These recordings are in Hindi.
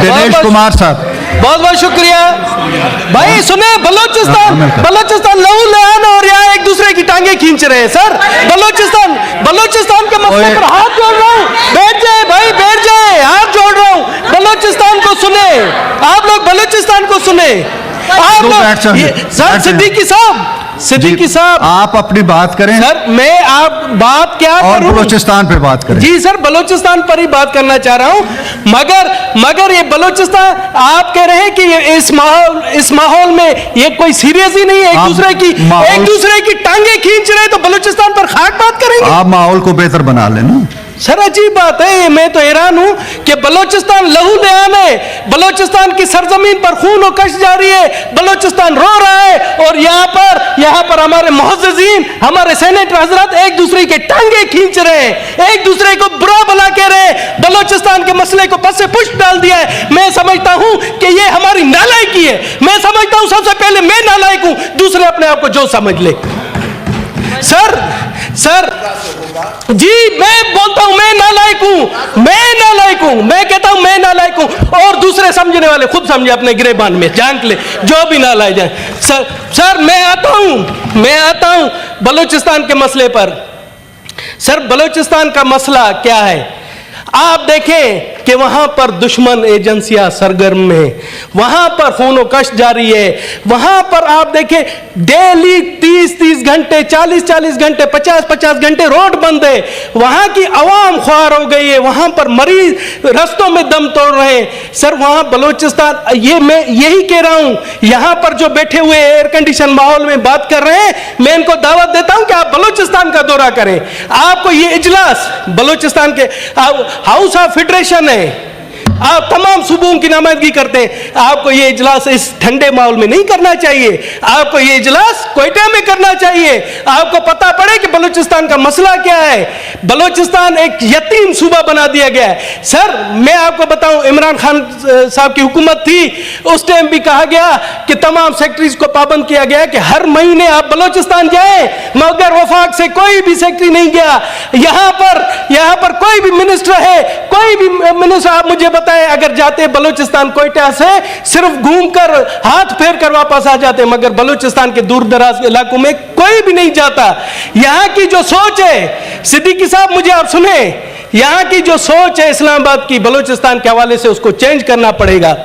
दिनेश कुमार साहब, बहुत बहुत शुक्रिया भाई। सुने, बलोचिस्तान लहू लहान और यहाँ एक दूसरे की टांगे खींच रहे हैं सर। बलोचिस्तान के मसले पर हाथ जोड़ रहा हूँ, बैठ जाए भाई, बैठ जाए, हाथ जोड़ रहा हूँ। बलोचिस्तान को सुने, आप लोग बलोचिस्तान को सुने, आप लोग। सर सिद्दीकी साहब, आप अपनी बात करें सर। मैं आप बात क्या और करूं? बलोचिस्तान पे बात करें। जी सर, बलोचिस्तान पर ही बात करना चाह रहा हूं, मगर ये बलोचिस्तान, आप कह रहे हैं कि ये इस माहौल में ये कोई सीरियस ही नहीं है, एक दूसरे की टांगे खींच रहे, तो बलोचिस्तान पर खाक बात करेंगे? आप माहौल को बेहतर बना लेना सर। अजीब बात है, मैं तो हैरान हूं कि बलोचिस्तान लहू लहान है, बलोचिस्तान की सरजमीन पर खून और कश जारी है, बलोचिस्तान रो रहा है, और यहाँ पर हमारे मुअज़्ज़िज़ीन, हमारे सेनेटर हजरत एक दूसरे के टांगे खींच रहे हैं, एक दूसरे को बुरा भला कह रहे हैं, बलोचिस्तान के मसले को पस से पुष्ट डाल दिया है। मैं समझता हूं कि ये हमारी नालायकी है। मैं समझता हूं सबसे पहले मैं नालायक हूं, दूसरे अपने आप को जो समझ ले। सर जी, मैं बोलता हूं मैं नालायक हूं, मैं कहता हूं मैं नालायक हूं, और दूसरे समझने वाले खुद समझे, अपने गिरेबान में झांक ले, जो भी नालायक जाए। सर मैं आता हूं बलूचिस्तान के मसले पर। सर, बलूचिस्तान का मसला क्या है? आप देखें कि वहां पर दुश्मन एजेंसियां सरगर्म हैं, वहां पर खूनो कश जारी है, वहां पर आप देखें डेली 30-30 घंटे, 40-40 घंटे, 50-50 घंटे रोड बंद है, वहां की आवाम ख्वार हो गई है, वहां पर मरीज रस्तों में दम तोड़ रहे हैं। सर, वहां बलूचिस्तान, ये मैं यही कह रहा हूं, यहां पर जो बैठे हुए एयर कंडीशन माहौल में बात कर रहे हैं, मैं इनको दावत देता हूं कि आप बलूचिस्तान का दौरा करें। आपको ये इजलास बलूचिस्तान के हाउस ऑफ फेडरेशन है, आप तमाम सूबों की नुमाइंदगी करते हैं, आपको ये इजलास इस ठंडे माहौल में नहीं करना चाहिए, आपको ये इजलास क्वेटा में करना चाहिए। आपको पता पड़े कि बलूचिस्तान का मसला क्या है। बलूचिस्तान एक यतीम सूबा बना दिया गया है। सर, मैं आपको बताऊं, इमरान खान साहब की हुकूमत थी, उस टाइम भी कहा गया कि तमाम सेक्रेटरीज को पाबंद किया गया कि हर महीने आप बलूचिस्तान जाएं, मगर वफाक से कोई भी सेक्रेटरी नहीं गया। यहां पर कोई भी मिनिस्टर है, कोई भी मिनिस्टर, आप मुझे बताएं, अगर जाते बलूचिस्तान कोयटा से सिर्फ घूमकर हाथ फेर कर वापस आ जाते, मगर बलूचिस्तान के दूर दराज इलाकों में कोई भी नहीं जाता। यहां की जो सोच है, सिद्दीकी साहब मुझे आप सुने, यहां की जो सोच है इस्लामाबाद की बलूचिस्तान के हवाले से, उसको चेंज करना पड़ेगा।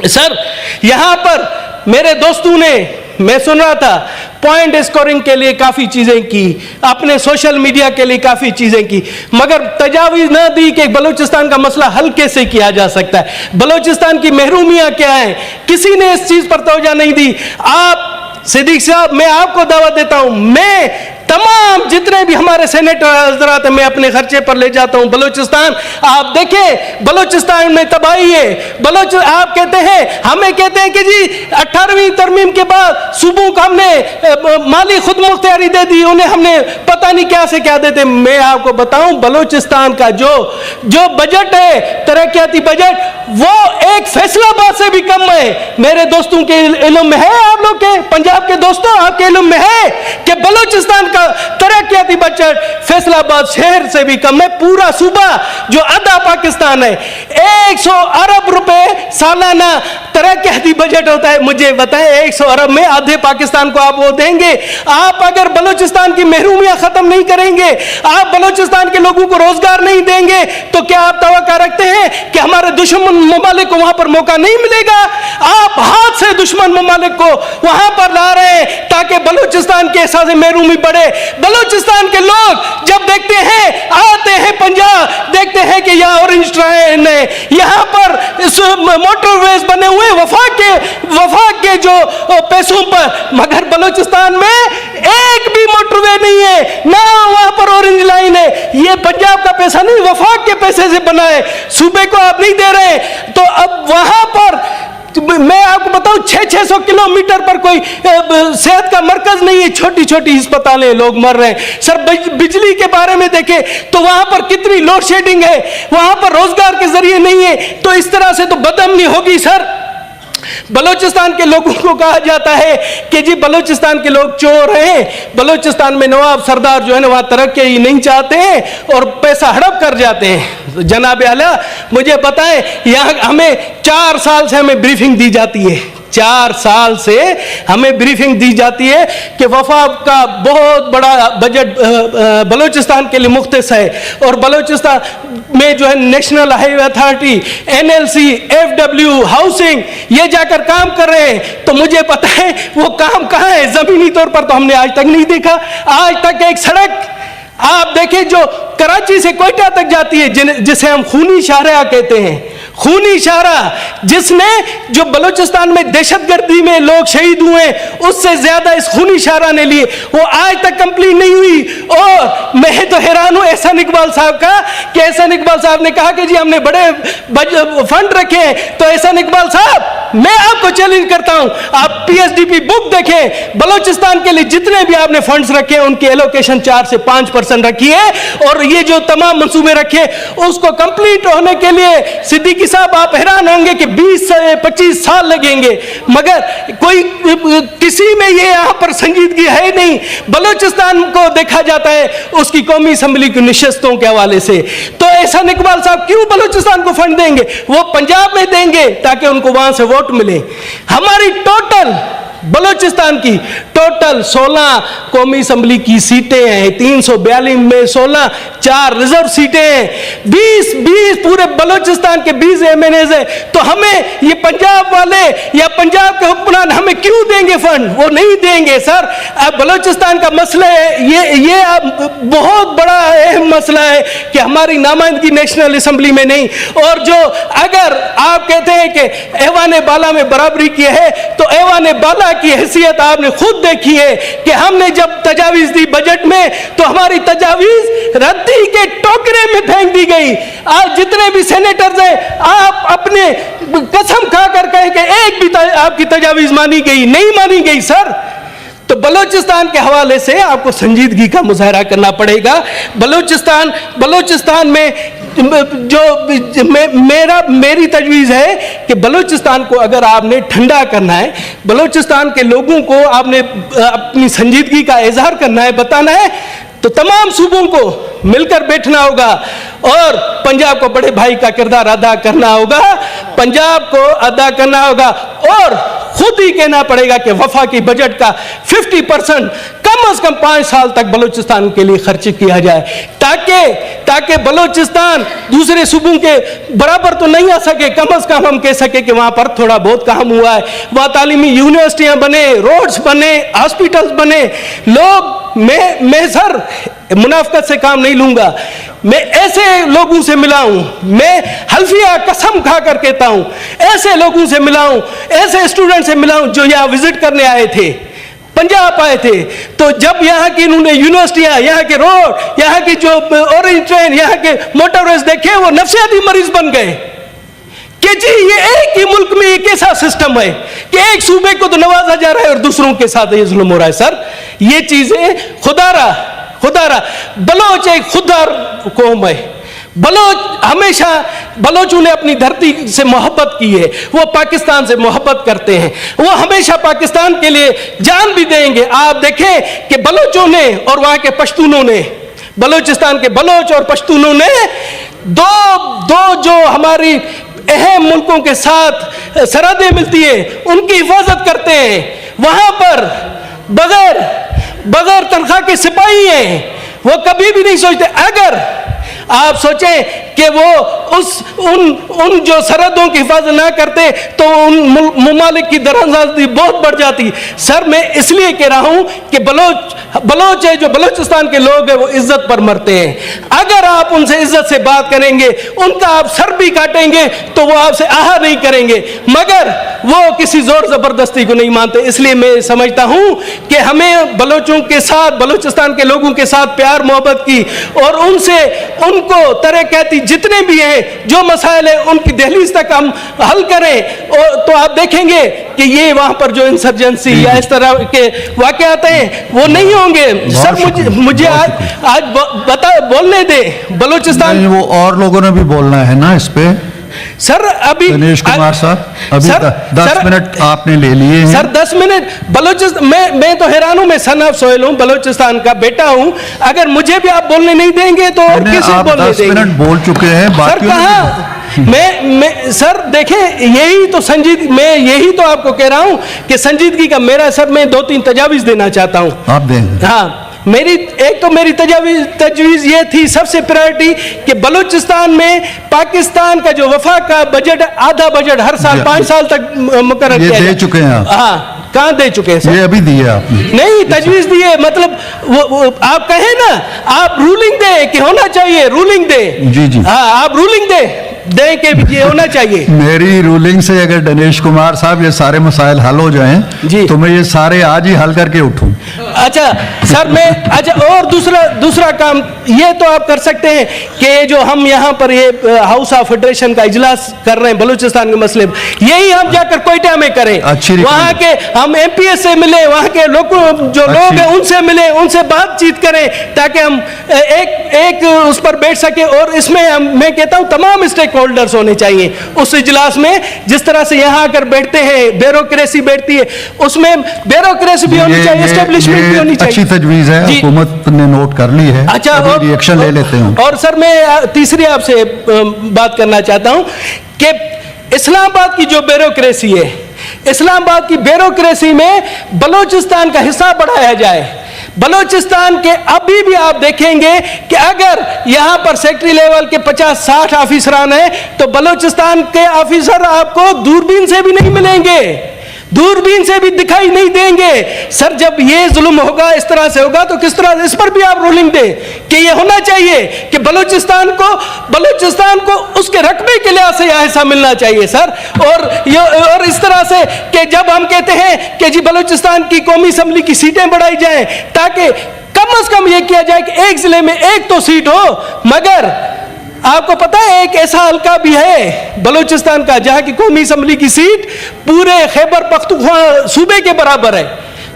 सर, यहां पर मेरे दोस्तों ने, मैं सुन रहा था, पॉइंट स्कोरिंग के लिए काफी चीजें की, अपने सोशल मीडिया के लिए काफी चीजें की, मगर तजावीज न दी कि बलूचिस्तान का मसला हल कैसे किया जा सकता है, बलूचिस्तान की महरूमियां क्या है, किसी ने इस चीज पर तवज्जो नहीं दी। आप सिद्दीक साहब, मैं आपको दावत देता हूं, मैं तमाम जितने भी हमारे सेनेटर हजरात हैं, मैं अपने खर्चे पर ले जाता हूं बलूचिस्तान। आप देखें, बलूचिस्तान में तबाही है। आप कहते हैं, हमें कहते हैं कि जी 18वीं तरमीम के बाद सूबों को हमने माली खुद मुख्तियारी दे दी, उन्हें हमने पता नहीं क्या से क्या देते। मैं आपको बताऊं, बलूचिस्तान का जो बजट है, तरक्याती बजट, वो एक फैसलाबाद से भी कम है। मेरे दोस्तों के इल्म में है, आप लोग के पंजाब के दोस्तों, आपके इल्म में है कि बलूचिस्तान का तरक्याती बजट फैसलाबाद शहर से भी कम है। पूरा सूबा जो आधा पाकिस्तान है, 100 अरब रुपए सालाना तरक्याती बजट होता है। मुझे बताएं, 100 अरब में आधे पाकिस्तान को आप वो देंगे? आप अगर बलूचिस्तान की महरूमियां खत्म नहीं करेंगे, आप बलूचिस्तान के लोगों को रोजगार नहीं देंगे, तो क्या आप तवक्का रखते हैं कि हमारे दुश्मन ममालिक को वहां पर मौका नहीं मिलेगा? आप हाथ से दुश्मन ममालिक को वहां पर ला रहे हैं ताकि बलूचिस्तान के एहसास महरूमी बढ़े। बलूचिस्तान के लोग जब देखते हैं, आते हैं पंजाब, देखते हैं कि यहाँ ऑरेंज ट्रेन है, यहाँ पर मोटरवेज बने हुए वफाक के जो पैसों पर, मगर बलूचिस्तान में एक भी मोटरवे नहीं है, ना वहां पर ऑरेंज लाइन है। ये पंजाब का पैसा नहीं, वफाक के पैसे से बना है, सूबे को आप नहीं दे रहे। तो अब वहां पर मैं आपको बताऊं, 600 किलोमीटर पर कोई सेहत का मरकज नहीं है, छोटी छोटी अस्पतालें, लोग मर रहे हैं। सर, बिजली के बारे में देखें तो वहां पर कितनी लोड शेडिंग है, वहां पर रोजगार के जरिए नहीं है, तो इस तरह से तो बदअमनी होगी। सर, बलूचिस्तान के लोगों को कहा जाता है कि जी बलूचिस्तान के लोग चोर हैं, बलूचिस्तान में नवाब सरदार जो है ना वहाँ तरक्की ही नहीं चाहते हैं और पैसा हड़प कर जाते हैं। जनाब आला मुझे बताएं, यहाँ हमें 4 साल से हमें ब्रीफिंग दी जाती है, 4 साल से हमें ब्रीफिंग दी जाती है कि वफा का बहुत बड़ा बजट बलूचिस्तान के लिए मुख्तस है और बलूचिस्तान में जो है national highway authority, NLC, FW, housing ये जाकर काम कर रहे हैं। तो मुझे पता है वो काम कहाँ है, जमीनी तौर पर तो हमने आज तक नहीं देखा। आज तक एक सड़क आप देखें जो कराची से कोयटा तक जाती है, जिसे हम खूनी शाहराह कहते हैं, खूनी शाहराह, जिसने जो बलूचिस्तान में दहशतगर्दी में लोग शहीद हुए उससे ज्यादा इस खूनी शाहराह ने लिए, वो आज तक कंप्लीट नहीं हुई। और मैं तो हैरान हूं एहसान इकबाल साहब का कि एहसान इकबाल साहब ने कहा कि जी हमने बड़े फंड रखे हैं। तो एहसान इकबाल साहब मैं आपको चैलेंज करता हूं, आप PSDP बुक देखें, बलूचिस्तान के लिए जितने भी आपने फंड्स रखे हैं उनकी एलोकेशन 4 से 5% रखी है और ये जो तमाम मंसूबे रखे उसको कंप्लीट होने के लिए सिद्दीकी साहब आप हैरान होंगे कि 20 से 25 साल लगेंगे, मगर कोई किसी में ये यहां पर संजीदगी है नहीं। बलूचिस्तान को देखा जाता है उसकी कौमी असेंबली की निशस्तों के हवाले से। तो एहसान इकबाल साहब क्यों बलूचिस्तान को फंड देंगे? वो पंजाब में देंगे ताकि उनको वहां से वोट मिले। हमारी टोटल बलूचिस्तान की टोटल 16 कौमी असेंबली की सीटें हैं, 342 में 16, 4 रिजर्व सीटें हैं, 20 पूरे बलूचिस्तान के 20 MNAs हैं। तो हमें ये पंजाब वाले या पंजाब के हुक्मरान हमें क्यों देंगे फंड? वो नहीं देंगे सर। अब बलूचिस्तान का मसला है ये बहुत बड़ा अहम मसला है कि हमारी नामाइंदगी नेशनल असेंबली में नहीं। और जो अगर आप कहते हैं कि ऐवान बाला में बराबरी की है तो ऐवान बाला की हैसियत आपने खुद देखी है कि हमने जब तजावीज दी बजट में तो हमारी तजावीज रद्दी के टोकरे में फेंक दी गई। आज जितने भी सेनेटर्स हैं आप अपने कसम खाकर कहें कि एक भी आपकी तजावीज मानी गई नहीं, मानी गई सर। तो बलूचिस्तान के हवाले से आपको संजीदगी का मुजाहरा करना पड़ेगा। बलूचिस्तान में जो मेरी तजवीज़ है कि बलूचिस्तान को अगर आपने ठंडा करना है, बलूचिस्तान के लोगों को आपने अपनी संजीदगी का इजहार करना है, बताना है, तो तमाम सूबों को मिलकर बैठना होगा और पंजाब को बड़े भाई का किरदार अदा करना होगा, पंजाब को अदा करना होगा और खुद ही कहना पड़ेगा कि वफा की बजट का 50% कम से कम 5 साल तक बलूचिस्तान के लिए खर्च किया जाए, ताकि बलूचिस्तान दूसरे सूबों के बराबर तो नहीं आ सके, कम से कम हम कह सके कि वहां पर थोड़ा बहुत काम हुआ है, वहां तालीमी यूनिवर्सिटियां बने, रोड्स बने, हॉस्पिटल्स बने। लोग मैं सर मुनाफकत से काम नहीं लूंगा, मैं ऐसे लोगों से मिला हूं, मैं हल्फिया कसम खा कर कहता हूं, ऐसे लोगों से मिला हूं, ऐसे स्टूडेंट से मिला हूं जो यहां विजिट करने आए थे, पंजाब आए थे। तो जब यहाँ की इन्होंने यूनिवर्सिटियां, यहाँ के रोड, यहाँ की जो ऑरेंज ट्रेन, यहाँ के मोटरवेज देखे, वो नफसियाती मरीज बन गए कि जी ये एक ही मुल्क में एक ऐसा सिस्टम है कि एक सूबे को तो नवाजा जा रहा है और दूसरों के साथ ये जुल्म हो रहा है। सर ये चीजें खुदारा बलोच एक खुददार कौम है। बलोचों ने अपनी धरती से मोहब्बत की है, वो पाकिस्तान से मोहब्बत करते हैं, वो हमेशा पाकिस्तान के लिए जान भी देंगे। आप देखें कि बलोचों ने और वहां के पश्तूनों ने, बलूचिस्तान के बलोच और पश्तूनों ने दो जो हमारी अहम मुल्कों के साथ सरहदें मिलती हैं उनकी हिफाजत करते हैं। वहां पर बगैर तनख्वाह के सिपाही हैं, वो कभी भी नहीं सोचते। अगर आप सोचें कि वो उन जो सरहदों की हिफाजत ना करते तो उन मुमालिक की दराज़ी बहुत बढ़ जाती। सर मैं इसलिए कह रहा हूं कि बलोच है, जो बलूचिस्तान के लोग हैं वो इज्जत पर मरते हैं। अगर आप उनसे इज्जत से बात करेंगे, उनका आप सर भी काटेंगे तो वो आपसे आहा नहीं करेंगे, मगर वो किसी जोर जबरदस्ती को नहीं मानते। इसलिए मैं समझता हूं कि हमें बलोचों के साथ, बलूचिस्तान के लोगों के साथ प्यार मोहब्बत की और उनको तरह कहती जितने भी हैं जो मसाइल है उनकी दहलीज तक हम हल करें। और तो आप देखेंगे कि ये वहां पर जो इंसर्जेंसी या इस तरह के वाकयात हैं वो नहीं होंगे। सर मुझे आज बोलने दे। बलूचिस्तान वो और लोगों ने भी बोलना है ना इस पे, सर अभी दिनेश कुमार साहब, अभी सर, 10 सर, मिनट आपने ले लिए हैं। सर 10 मिनट बलोचिस्तान, मैं तो हैरान हूं, मैं सन ऑफ सोहेल हूं, बलोचिस्तान का बेटा हूं। अगर मुझे भी आप बोलने नहीं देंगे तो और किसे आप बोलने 10 देंगे? मिनट बोल चुके हैं, सर बाकियों ने कहा मैं सर देखें, यही तो मैं यही तो आपको कह रहा हूं कि संजीदगी का मेरा सर, मैं 2-3 तजावीज देना चाहता हूं। आप देंगे। हाँ, एक तो मेरी तजवीज़ ये थी, सबसे प्रायोरिटी, कि बलूचिस्तान में पाकिस्तान का जो वफाक का बजट, आधा बजट हर साल 5 साल तक मुकर्रर ये किया दे जाए। चुके हैं आप? हाँ, कहाँ दे चुके हैं सर? ये अभी दिए आपने? नहीं, तजवीज़ दिए, मतलब वो आप कहें ना, आप रूलिंग दे कि होना चाहिए, रूलिंग दे। जी जी। हाँ, आप रूलिंग दे कि ये होना चाहिए। मेरी रूलिंग से अगर दिनेश कुमार साहब ये सारे मसाइल हल हो जाएं जी, तो मैं ये सारे आज ही हल करके उठूं। अच्छा सर, अच्छा, और दूसरा काम ये तो आप कर सकते हैं कि जो हम यहाँ पर ये हाउस ऑफ फेडरेशन का इजलास कर रहे हैं बलूचिस्तान के मसले पर, यही हम जाकर कोयटा में करें। अच्छी, वहाँ के हम एमपीएस से मिले, वहाँ के लोग हैं उनसे मिले, उनसे बातचीत करें, ताकि हम एक उस पर बैठ सके। और इसमें मैं कहता हूँ तमाम स्टेक होल्डर्स होने चाहिए उस इजलास में। जिस तरह से यहाँ आकर बैठते हैं, ब्यूरोक्रेसी बैठती है, उसमें ब्यूरोक्रेसी भी होनी चाहिए, एस्टेब्लिशमेंट भी होनी चाहिए। अच्छी तजवीज है, हुकूमत ने नोट कर ली है। अच्छा, और रिएक्शन ले लेते हैं। और सर मैं तीसरी आपसे बात करना चाहता हूं कि इस्लामाबाद की जो ब्यूरोक्रेसी है, इस्लामाबाद की ब्यूरोक्रेसी में बलूचिस्तान का हिस्सा बढ़ाया जाए। बलूचिस्तान के अभी भी आप देखेंगे कि अगर यहां पर सेक्रेटरी लेवल के 50-60 ऑफिसरान हैं, तो बलूचिस्तान के ऑफिसर आपको दूरबीन से भी नहीं मिलेंगे, दूरबीन से भी दिखाई नहीं देंगे। सर जब ये जुल्म होगा, इस तरह से होगा, तो किस तरह, इस पर भी आप रूलिंग दें कि ये होना चाहिए कि बलूचिस्तान को उसके रकबे के लिहाज से यह हिस्सा मिलना चाहिए सर। और इस तरह से कि जब हम कहते हैं कि जी बलूचिस्तान की कौमी असम्बली की सीटें बढ़ाई जाएं, ताकि कम से कम ये किया जाए कि एक जिले में एक तो सीट हो। मगर आपको पता है एक ऐसा हल्का भी है बलूचिस्तान का जहां की कौमी असम्बली की सीट पूरे खैबर पख्तूनख्वा सूबे के बराबर है।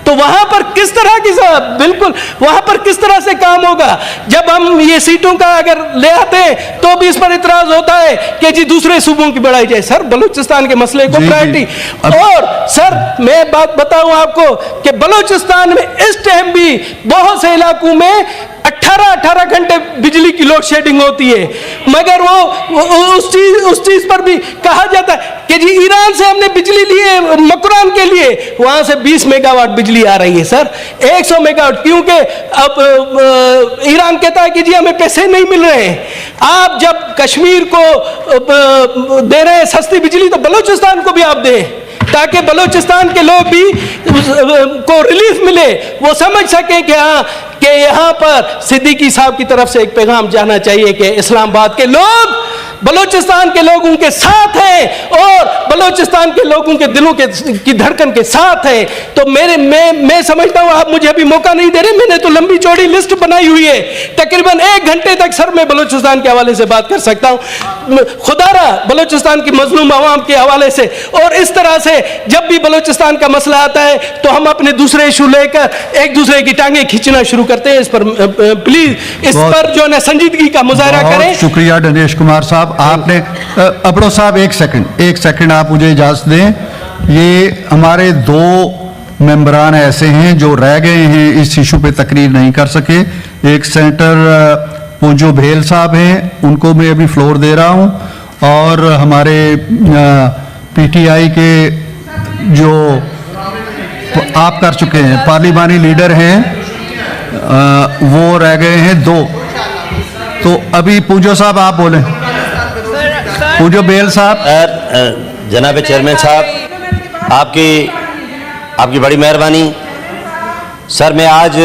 तो वहां पर किस तरह की, बिल्कुल वहां पर किस तरह से काम होगा? जब हम ये सीटों का अगर ले आते हैं तो भी इस पर इतराज होता है कि जी दूसरे सूबों की बढ़ाई जाए। सर बलूचिस्तान के मसले को प्रायोरिटी। और सर मैं बात बताऊं आपको कि बलूचिस्तान में इस टाइम भी बहुत से इलाकों में 18 घंटे बिजली की लोड शेडिंग होती है। मगर वो उस चीज पर भी कहा जाता है कि जी ईरान से हमने बिजली ली है मकरान के लिए, वहां से 20 मेगावाट बिजली आ रही है सर, 100 मेगावाट, क्योंकि अब ईरान कहता है कि जी हमें पैसे नहीं मिल रहे हैं। आप जब कश्मीर को दे रहे हैं सस्ती बिजली, तो बलूचिस्तान को भी आप दें, ताकि बलूचिस्तान के लोग भी को रिलीफ मिले, वो समझ सके कि हाँ कि यहाँ पर सिद्दीकी साहब की तरफ से एक पैगाम जाना चाहिए कि इस्लामाबाद के लोग, बलूचिस्तान के लोग उनके साथ हैं और बलूचिस्तान के लोगों के दिलों की धड़कन के साथ हैं। तो मैं समझता हूँ आप मुझे अभी मौका नहीं दे रहे। मैंने तो लंबी चौड़ी लिस्ट बनाई हुई है, तकरीबन 1 घंटे तक सर मैं बलूचिस्तान के हवाले से बात कर सकता हूँ, खुदारा बलूचिस्तान की मजलूम आवाम के हवाले से। और इस तरह से जब भी बलूचिस्तान का मसला आता है तो हम अपने दूसरे इशू लेकर एक दूसरे की टांगे खींचना शुरू करते हैं। इस पर प्लीज इस पर जो है संजीदगी का मुजाहरा करें। शुक्रिया दिनेश कुमार साहब। आपने अब्रो साहब एक सेकंड आप मुझे इजाजत दें। ये हमारे 2 मेंबरान ऐसे हैं जो रह गए हैं, इस इशू पे तकरीर नहीं कर सके। एक सेनेटर पूंजो भेल साहब हैं, उनको मैं अभी फ्लोर दे रहा हूं, और हमारे पीटीआई के जो आप कर चुके हैं पार्लिमानी लीडर हैं, वो रह गए हैं 2। तो अभी पूंजो साहब आप बोलें। पूंजो बेल साहब। जनाब चेयरमैन साहब, आपकी बड़ी मेहरबानी। सर मैं आज